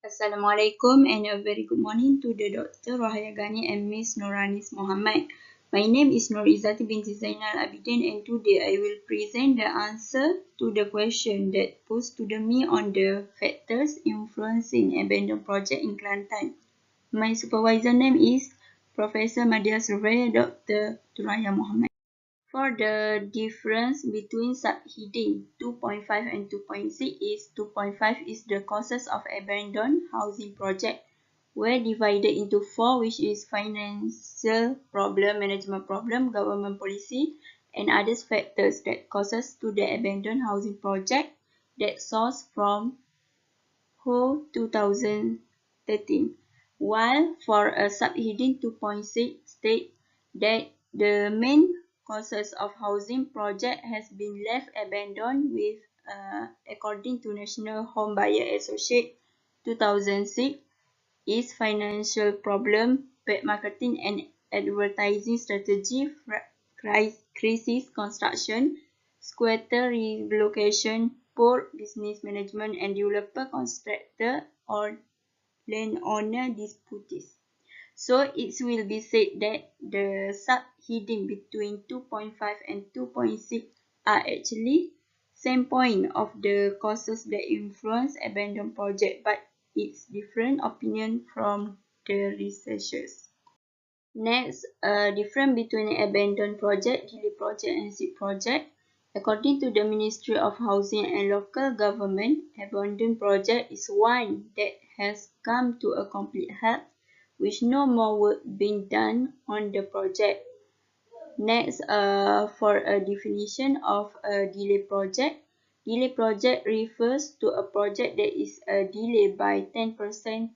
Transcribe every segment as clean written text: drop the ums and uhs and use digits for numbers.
Assalamualaikum and a very good morning to the Dr. Rahaya Ghani and Miss Noranis Muhammad. My name is Nur Izzati binti Zainal Abidin and today I will present the answer to the question that posed to me on the factors influencing abandoned project in Kelantan. My supervisor name is Professor Madya Surveyor Dr. Turaya Muhammad. For the difference between subheading 2.5 and 2.6 is 2.5 is the causes of abandoned housing project were divided into 4, which is financial problem, management problem, government policy, and other factors that causes to the abandoned housing project that source from WHO 2013. While for a subheading 2.6 state that the main causes of housing project has been left abandoned with according to National Home Buyer Associate 2006 is financial problem, bad marketing and advertising strategy, crisis construction, squatter relocation, poor business management, and developer constructor or landowner disputes. So it will be said that the subheading between 2.5 and 2.6 are actually same point of the causes that influence abandoned project, but it's different opinion from the researchers. Next, difference between abandoned project, delay project, and SIP project. According to the Ministry of Housing and Local Government, abandoned project is one that has come to a complete halt, with no more work being done on the project. Next, for a definition of a delay project refers to a project that is delayed by 10%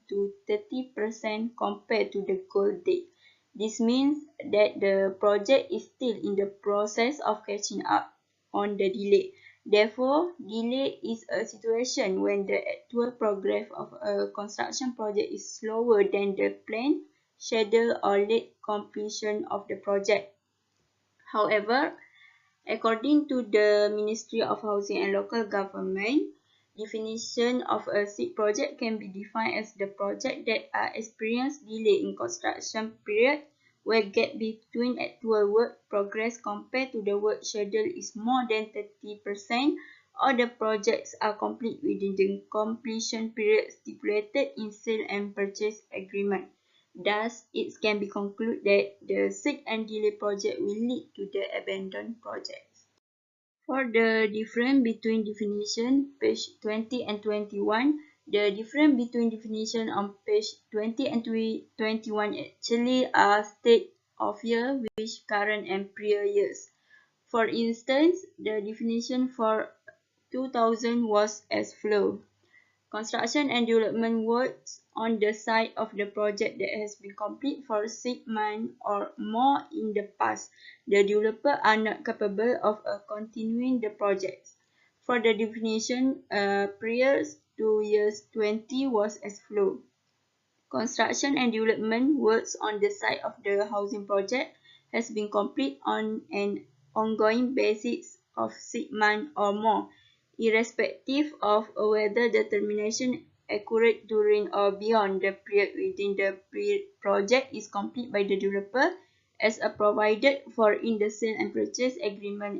to 30% compared to the goal date. This means that the project is still in the process of catching up on the delay. Therefore, delay is a situation when the actual progress of a construction project is slower than the planned schedule or late completion of the project. However, according to the Ministry of Housing and Local Government, definition of a SIP project can be defined as the project that experience delay in construction period where gap between actual work progress compared to the work schedule is more than 30%, or the projects are complete within the completion period stipulated in sale and purchase agreement. Thus, it can be concluded that the seek and delay project will lead to the abandoned projects. For the difference between definition, page 20 and 21, the difference between definition on page 20 and 21 actually are state of year, which current and prior years. For instance, the definition for 2000 was as follows. Construction and development works on the site of the project that has been complete for 6 months or more in the past. The developer are not capable of continuing the projects. For the definition, prior to years 20 was as follows. Construction and development works on the site of the housing project has been complete on an ongoing basis of 6 months or more, irrespective of whether the termination occurred during or beyond the period within the project is complete by the developer as provided for in the sale and purchase agreement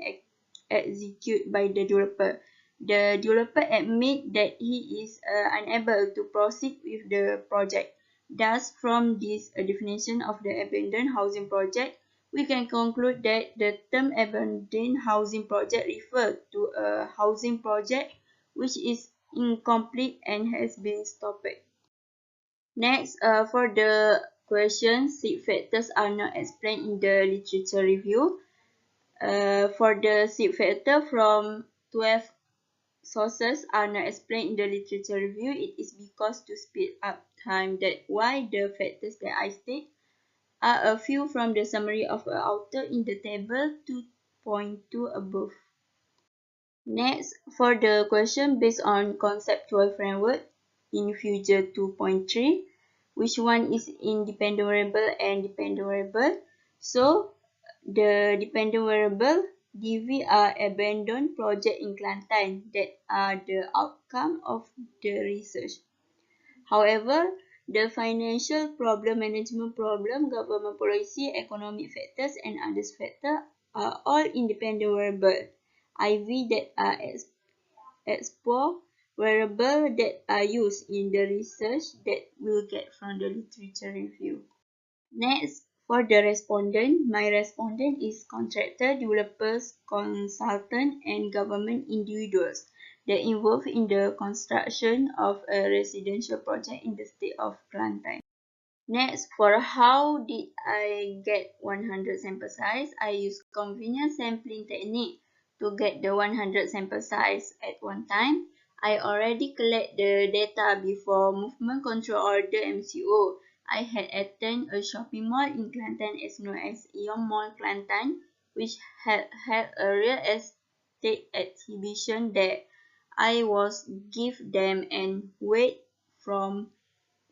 executed by the developer. The developer admit that he is unable to proceed with the project. Thus, from this definition of the abandoned housing project, we can conclude that the term abandoned housing project refers to a housing project which is incomplete and has been stopped. Next, for the question, SIP factors are not explained in the literature review. For the SIP factor from 12 sources are not explained in the literature review. It is because to speed up time that why the factors that I state are a few from the summary of the author in the table 2.2 above. Next, for the question based on conceptual framework in Figure 2.3, which one is independent variable and dependent variable? So, the dependent variable DV are abandoned project in Kelantan that are the outcome of the research. However, the financial problem, management problem, government policy, economic factors, and other factors are all independent variables. IV that are explore variables that are used in the research that we'll get from the literature review. Next, for the respondent, my respondent is contractor, developers, consultant, and government individuals that involved in the construction of a residential project in the state of Kelantan. Next, for how did I get 100 sample size, I use convenient sampling technique to get the 100 sample size at one time. I already collect the data before Movement Control Order MCO. I had attended a shopping mall in Kelantan as known as Ion Mall Kelantan, which had a real estate exhibition there. I was give them and wait from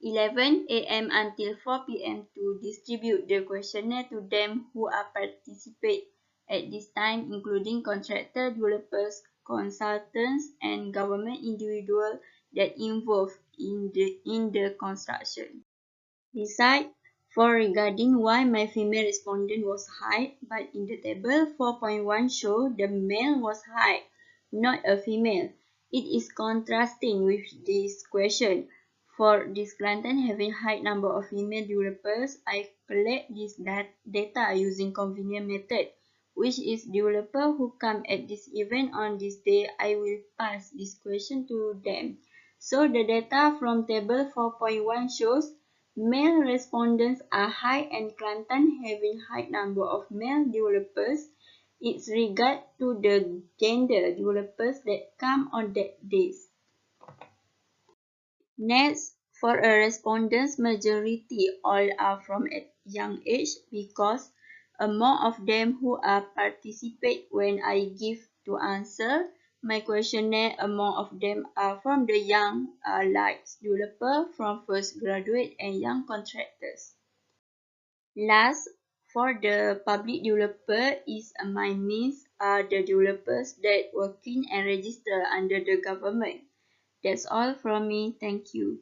11 a.m. until 4 p.m. to distribute the questionnaire to them who are participate at this time, including contractor, developers, consultants, and government individuals that involved in the construction. Decide for regarding why my female respondent was high, but in the table 4.1 show the male was high, not a female. It is contrasting with this question. For this Kelantan having high number of female developers, I collect this data using convenient method, which is developer who come at this event on this day, I will pass this question to them. So the data from table 4.1 shows male respondents are high and Kelantan having high number of male developers. It's regard to the gender developers that come on that days. Next, for a respondents majority all are from a young age because more of them who are participate when I give to answer my questionnaire, more of them are from the young like developer from first graduate and young contractors. Last, for the public developer is my means are the developers that working and register under the government. That's all from me. Thank you.